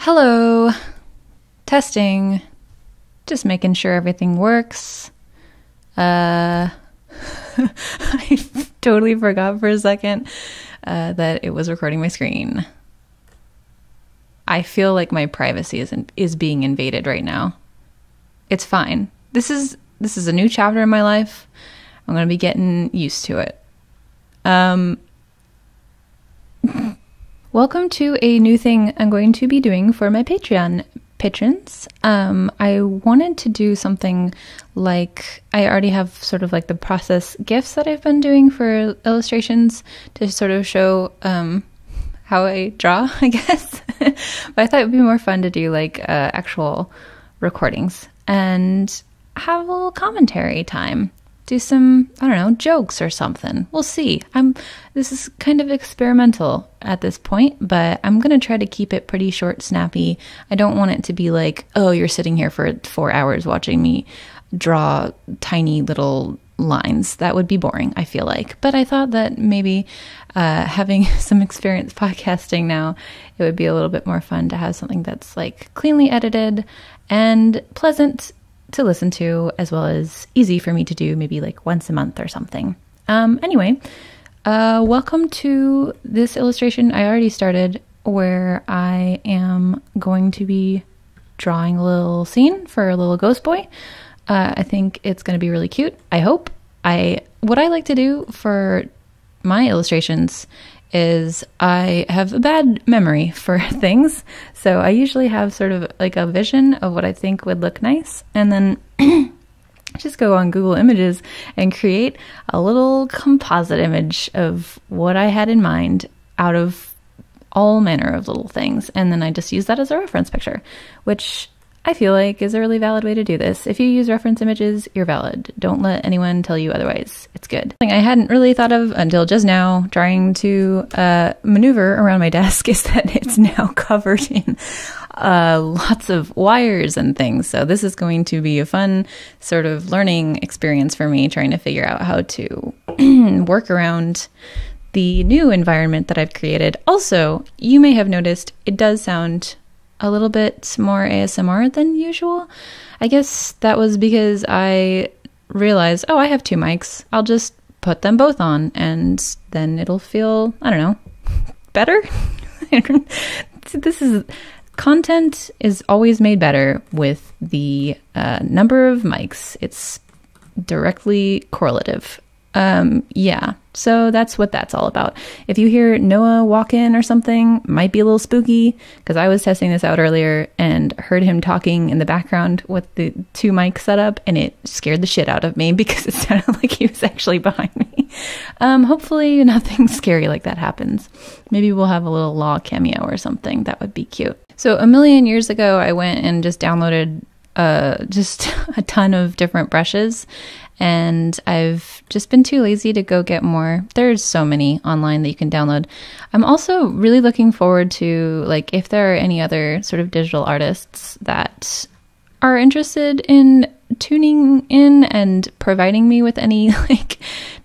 Hello, testing, just making sure everything works. I totally forgot for a second that it was recording my screen. I feel like my privacy is being invaded right now. It's fine. This is a new chapter in my life. I'm going to be getting used to it. Welcome to a new thing I'm going to be doing for my Patreon patrons. I wanted to do something like, I already have sort of like the process GIFs that I've been doing for illustrations to sort of show how I draw, I guess. But I thought it would be more fun to do like actual recordings and have a little commentary time. Do some, I don't know, jokes or something. We'll see. This is kind of experimental at this point, but I'm going to try to keep it pretty short, snappy. I don't want it to be like, oh, you're sitting here for 4 hours watching me draw tiny little lines. That would be boring, I feel like. But I thought that maybe having some experience podcasting now, it would be a little bit more fun to have something that's like cleanly edited and pleasant to listen to, as well as easy for me to do maybe like once a month or something. Anyway, welcome to this illustration I already started where I am going to be drawing a little scene for a little ghost boy. I think it's going to be really cute. I hope. What I like to do for my illustrations is I have a bad memory for things. So I usually have sort of like a vision of what I think would look nice. And then just go on Google Images and create a little composite image of what I had in mind out of all manner of little things. And then I just use that as a reference picture, which I feel like is a really valid way to do this. If you use reference images, you're valid. Don't let anyone tell you otherwise. It's good. Something I hadn't really thought of until just now, trying to maneuver around my desk, is that it's now covered in lots of wires and things. So this is going to be a fun sort of learning experience for me, trying to figure out how to work around the new environment that I've created. Also, you may have noticed it does sound a little bit more ASMR than usual. I guess that was because I realized, oh, I have 2 mics. I'll just put them both on and then it'll feel, I don't know, better. Content is always made better with the number of mics. It's directly correlative. Yeah, so that's what that's all about. If you hear Noah walk in or something, might be a little spooky, because I was testing this out earlier and heard him talking in the background with the 2 mics set up, and it scared the shit out of me because it sounded like he was actually behind me. Hopefully nothing scary like that happens. Maybe we'll have a little Law cameo or something. That would be cute. So a million years ago, I went and just downloaded just a ton of different brushes, and I've just been too lazy to go get more. There's so many online that you can download. I'm also really looking forward to, like, if there are any other sort of digital artists that are interested in tuning in and providing me with any like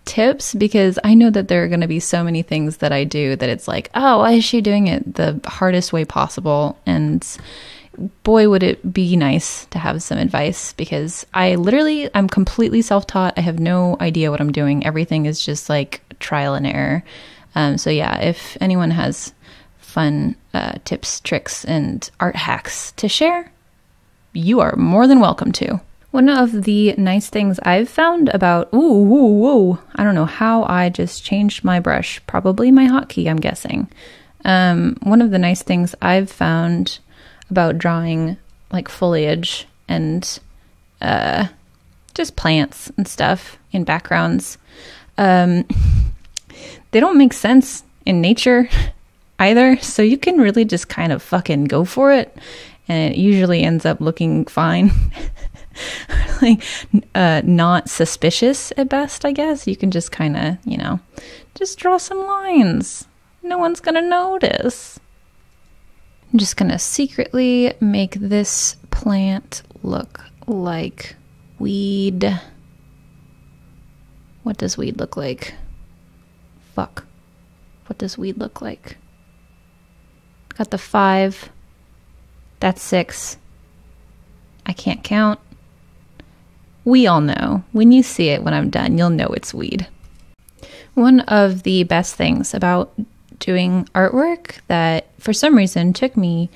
tips, because I know that there are going to be so many things that I do that it's like, oh, why is she doing it the hardest way possible? And boy, would it be nice to have some advice, because I'm completely self-taught. I have no idea what I'm doing. Everything is just like trial and error. So yeah, if anyone has fun tips, tricks, and art hacks to share, you are more than welcome to. One of the nice things I've found about, I don't know how I just changed my brush, probably my hotkey, I'm guessing. One of the nice things I've found about drawing like foliage and just plants and stuff in backgrounds, they don't make sense in nature either, so you can really just kind of fucking go for it, and it usually ends up looking fine. Like not suspicious at best, I guess. You can just kind of, just draw some lines. No one's gonna notice. I'm just going to secretly make this plant look like weed. What does weed look like? Fuck. What does weed look like? Got the 5 That's 6. I can't count. We all know. When you see it when I'm done, you'll know it's weed. One of the best things about doing artwork that for some reason took me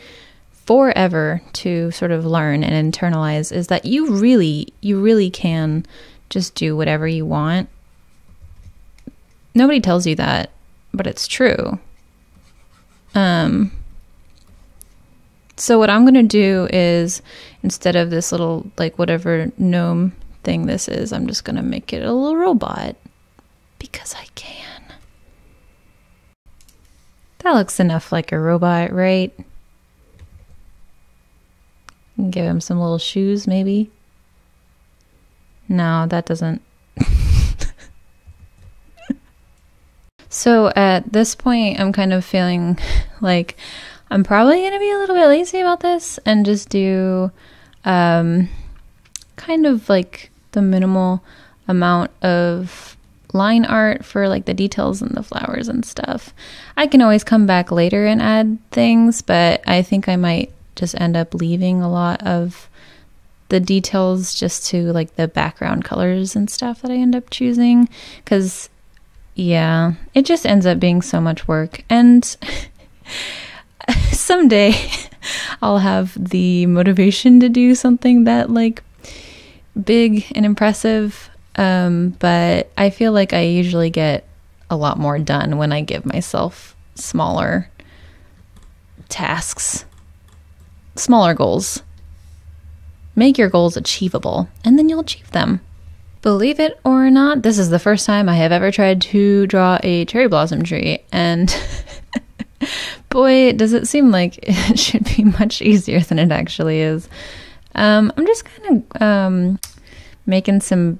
forever to sort of learn and internalize is that you really can just do whatever you want. Nobody tells you that, but it's true. So what I'm going to do is, instead of this little, like, whatever gnome thing this is, I'm just going to make it a little robot. Because I can. That looks enough like a robot, right? Give him some little shoes, maybe. No, that doesn't. So at this point, I'm kind of feeling like I'm probably going to be a little bit lazy about this and just do kind of like the minimal amount of line art for like the details and the flowers and stuff. I can always come back later and add things, but I think I might just end up leaving a lot of the details just to like the background colors and stuff that I end up choosing, because yeah, it just ends up being so much work. And someday I'll have the motivation to do something that like big and impressive. But I feel like I usually get a lot more done when I give myself smaller tasks, smaller goals. Make your goals achievable, and then you'll achieve them. Believe it or not, this is the first time I have ever tried to draw a cherry blossom tree, and boy, does it seem like it should be much easier than it actually is. I'm just kind of making some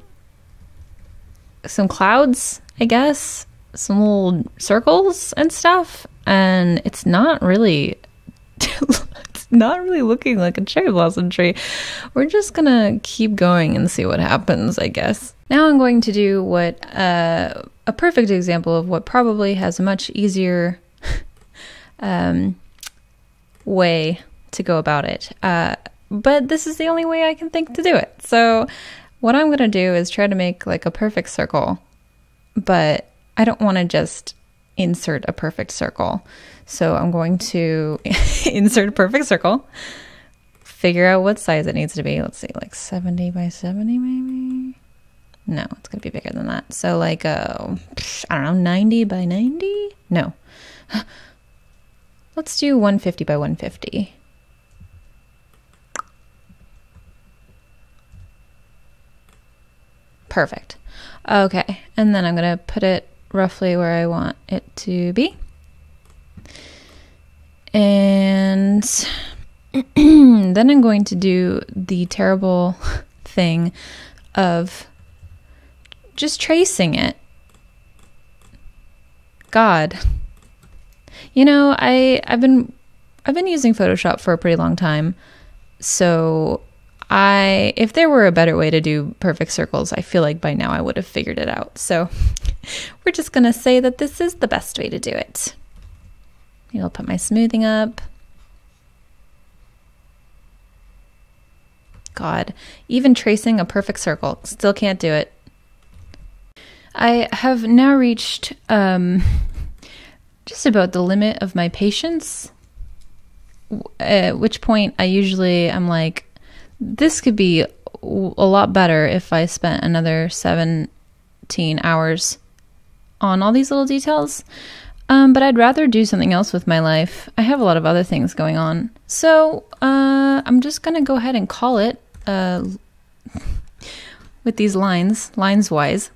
clouds, I guess, some little circles and stuff, and it's not really looking like a cherry blossom tree. We're just gonna keep going and see what happens, I guess. Now I'm going to do what a perfect example of what probably has a much easier way to go about it, but this is the only way I can think to do it. So what I'm going to do is try to make like a perfect circle, but I don't want to just insert a perfect circle. So I'm going to insert a perfect circle, figure out what size it needs to be. Let's see, like 70 by 70 maybe? No, it's going to be bigger than that. So like, I don't know, 90 by 90? No. Let's do 150 by 150. Perfect. Okay, and then I'm going to put it roughly where I want it to be. And then I'm going to do the terrible thing of just tracing it. God. You know, I've been using Photoshop for a pretty long time, so if there were a better way to do perfect circles, I feel like by now I would have figured it out. So we're just going to say that this is the best way to do it. I'll put my smoothing up. God, even tracing a perfect circle, still can't do it. I have now reached just about the limit of my patience, at which point I'm like, this could be a lot better if I spent another 17 hours on all these little details. But I'd rather do something else with my life. I have a lot of other things going on. So I'm just going to go ahead and call it with these lines-wise.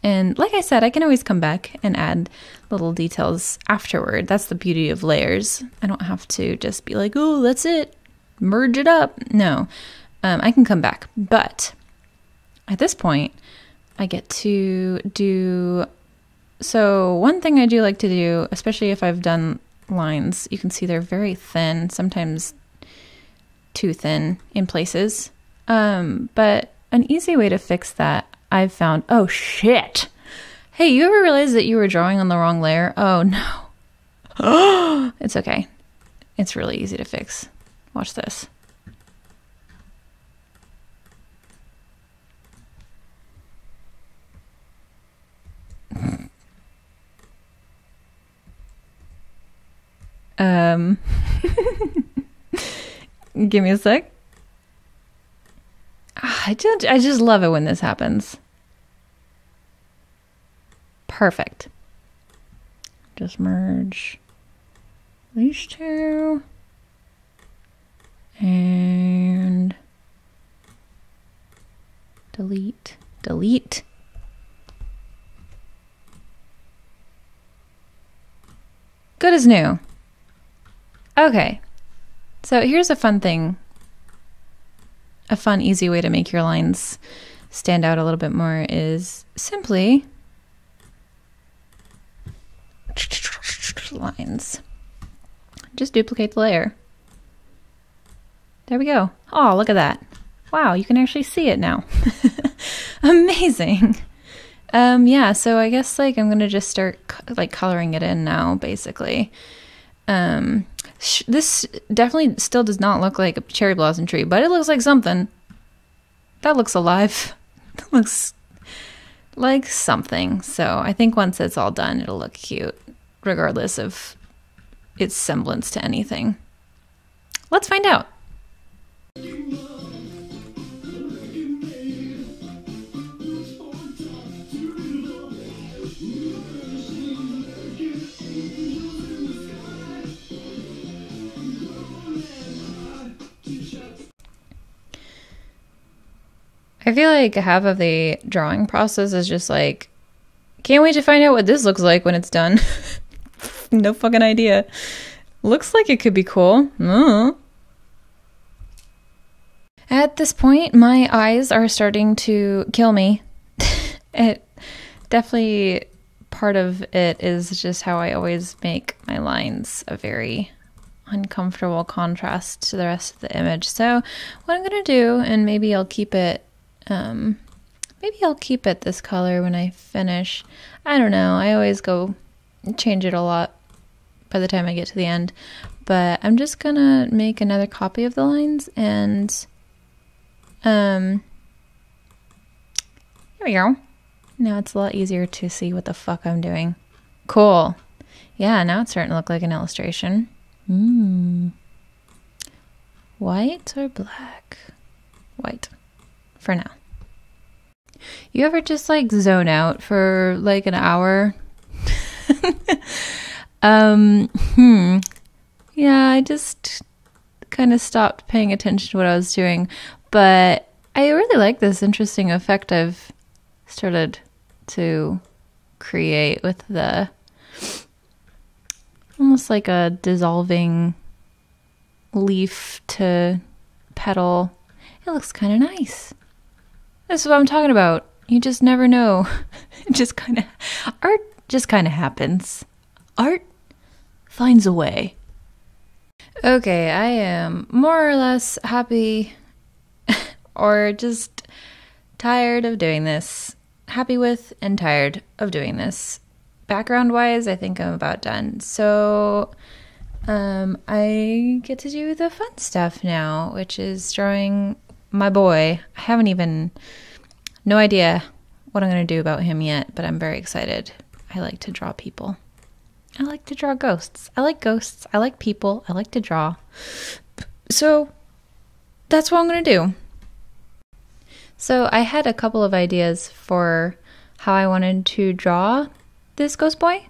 And like I said, I can always come back and add little details afterward. That's the beauty of layers. I don't have to just be like, oh, that's it. Merge it up. No, I can come back. But at this point, I get to do... So one thing I do like to do, especially if I've done lines, you can see they're very thin, sometimes too thin in places. But an easy way to fix that I've found... Oh, shit. Hey, you ever realize that you were drawing on the wrong layer? Oh, no. It's okay. It's really easy to fix. Watch this. Give me a sec. I just love it when this happens. Perfect. Just merge these two. And delete. Good as new. Okay. So here's a fun thing. A fun, easy way to make your lines stand out a little bit more is simply lines. Just duplicate the layer. There we go. Oh, look at that. Wow, you can actually see it now. Amazing. Yeah, so I guess like I'm going to just start like coloring it in now, basically. This definitely still does not look like a cherry blossom tree, but it looks like something. That looks alive. That looks like something. So I think once it's all done, it'll look cute, regardless of its semblance to anything. Let's find out. I feel like half of the drawing process is just like, can't wait to find out what this looks like when it's done. No fucking idea. Looks like it could be cool. At this point, my eyes are starting to kill me. It definitely, part of it is just how I always make my lines a very uncomfortable contrast to the rest of the image. So what I'm going to do, and maybe I'll keep it this color when I finish. I don't know. I always go change it a lot by the time I get to the end. But I'm just gonna make another copy of the lines, and here we go. Now it's a lot easier to see what the fuck I'm doing. Cool. Yeah, now it's starting to look like an illustration. White or black? White. For now. You ever just like zone out for like an hour? Yeah, I just kind of stopped paying attention to what I was doing, but I really like this interesting effect I've started to create with the almost like a dissolving leaf to petal. It looks kind of nice. This is what I'm talking about. You just never know. Art just kind of happens. Art finds a way. Okay, I am more or less happy or just tired of doing this. Happy with and tired of doing this. Background wise, I think I'm about done. So I get to do the fun stuff now, which is drawing my boy. I haven't even, no idea what I'm going to do about him yet, but I'm very excited. I like to draw people. I like to draw ghosts. I like ghosts. I like people. I like to draw. So that's what I'm going to do. So I had a couple of ideas for how I wanted to draw this ghost boy.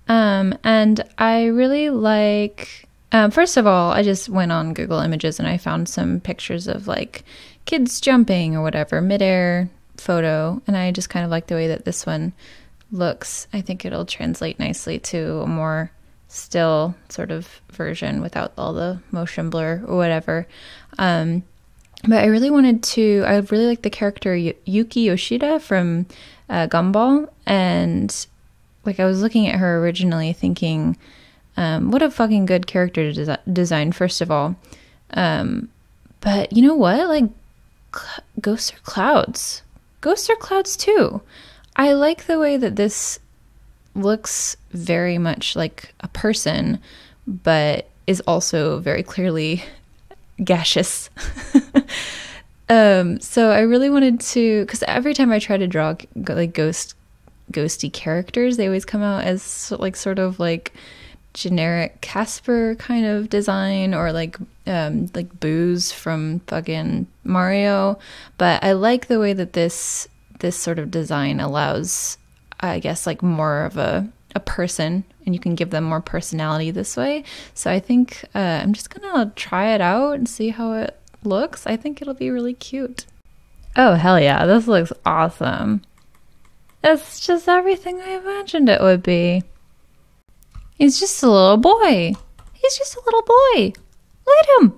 And I really like, first of all, I just went on Google Images and I found some pictures of like kids jumping or whatever, midair photo. And I just kind of like the way that this one looks. I think it'll translate nicely to a more still sort of version without all the motion blur or whatever. But I really like the character Yuki Yoshida from Gumball, and like I was looking at her originally thinking, what a fucking good character design, first of all. But you know what? Like, ghosts are clouds. Ghosts are clouds too. I like the way that this looks very much like a person, but is also very clearly gaseous. So I really wanted to, because every time I try to draw like ghosty characters, they always come out as like sort of like generic Casper kind of design, or like Booze from fucking Mario. But I like the way that this sort of design allows, I guess, like more of a person, and you can give them more personality this way. So I think I'm just gonna try it out and see how it looks. I think it'll be really cute. Oh, hell yeah, this looks awesome. It's just everything I imagined it would be. He's just a little boy. He's just a little boy. Look at him.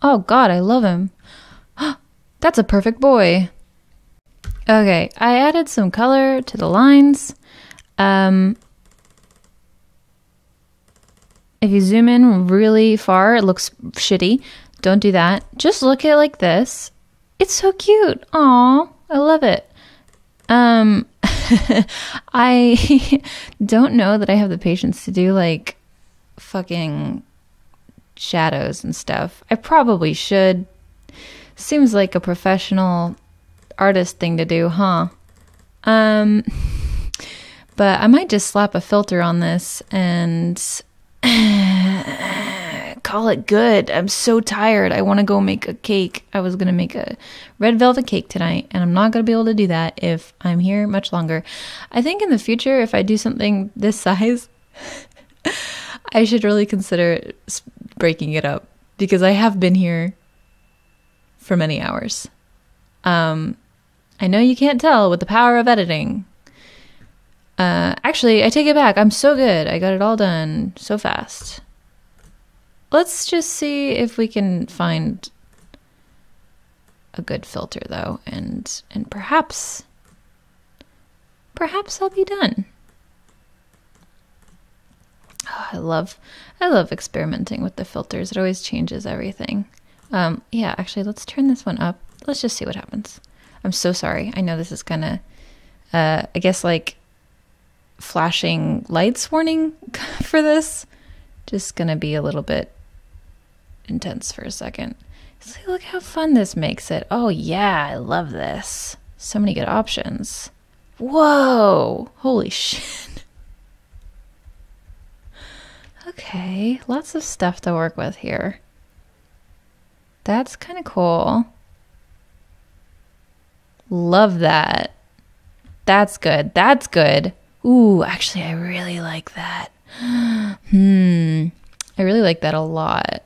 Oh God, I love him. That's a perfect boy. Okay, I added some color to the lines. If you zoom in really far, it looks shitty. Don't do that. Just look at it like this. It's so cute. Aw, I love it. I don't know that I have the patience to do like fucking shadows and stuff. I probably should. Seems like a professional artist thing to do, huh? But I might just slap a filter on this and call it good. I'm so tired. I want to go make a cake. I was going to make a red velvet cake tonight, and I'm not going to be able to do that if I'm here much longer. I think in the future, if I do something this size, I should really consider breaking it up, because I have been here for many hours. I know you can't tell with the power of editing. Actually, I take it back. I'm so good. I got it all done so fast. Let's just see if we can find a good filter though, and perhaps I'll be done. Oh, I love experimenting with the filters. It always changes everything. Yeah, actually, let's turn this one up. Let's just see what happens. I'm so sorry. I know this is gonna, I guess, like flashing lights warning for this. Just gonna be a little bit intense for a second. See, look how fun this makes it. Oh yeah, I love this. So many good options. Whoa, holy shit. Okay, lots of stuff to work with here. That's kind of cool. Love that. That's good. That's good. Ooh, actually, I really like that. I really like that a lot.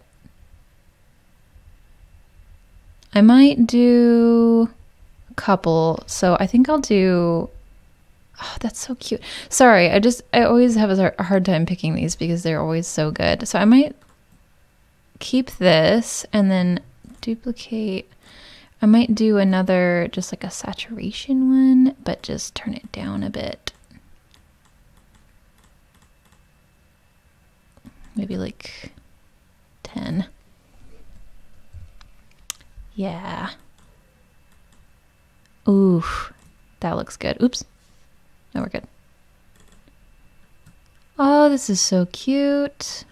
I might do a couple. So I think I'll do... Oh, that's so cute. Sorry, I always have a hard time picking these because they're always so good. So I might keep this and then duplicate. I might do another, just like a saturation one, but just turn it down a bit. Maybe like 10. Yeah. Ooh, that looks good. Oops. No, we're good. Oh, this is so cute.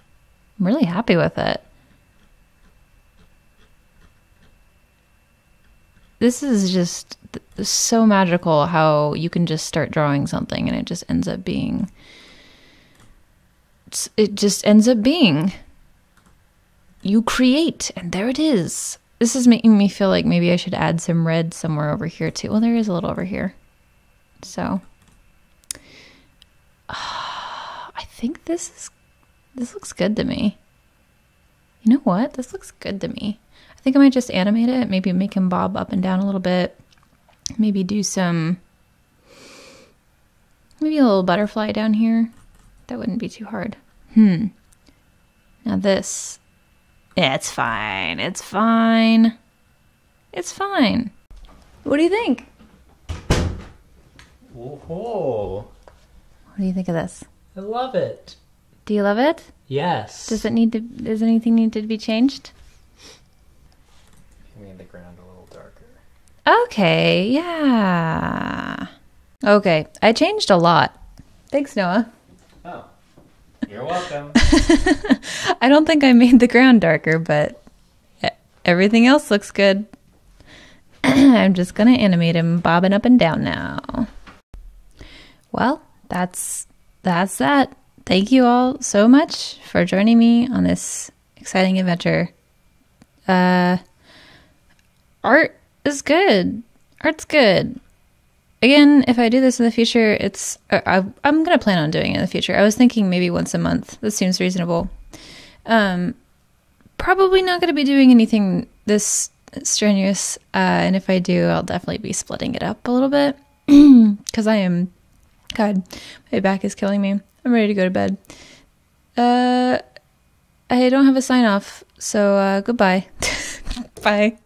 I'm really happy with it. This is just so magical how you can just start drawing something and it just ends up being... It just ends up being... You create, and there it is. This is making me feel like maybe I should add some red somewhere over here too. Well, there is a little over here. So... I think this looks good to me. You know what? This looks good to me. I think I might just animate it. Maybe make him bob up and down a little bit. Maybe do maybe a little butterfly down here. That wouldn't be too hard. Now this, yeah, it's fine. It's fine. It's fine. What do you think? Whoa. What do you think of this? I love it. Do you love it? Yes. Does anything need to be changed? You made the ground a little darker. Okay, yeah. Okay, I changed a lot. Thanks, Noah. Oh, you're welcome. I don't think I made the ground darker, but Everything else looks good. I'm just gonna animate him bobbing up and down now. Well, that's that. Thank you all so much for joining me on this exciting adventure. Art is good. Art's good. Again, if I do this in the future, I'm gonna plan on doing it in the future. I was thinking maybe once a month. That seems reasonable. Probably not gonna be doing anything this strenuous, and if I do, I'll definitely be splitting it up a little bit because God, my back is killing me. I'm ready to go to bed. I don't have a sign off, so goodbye. Bye.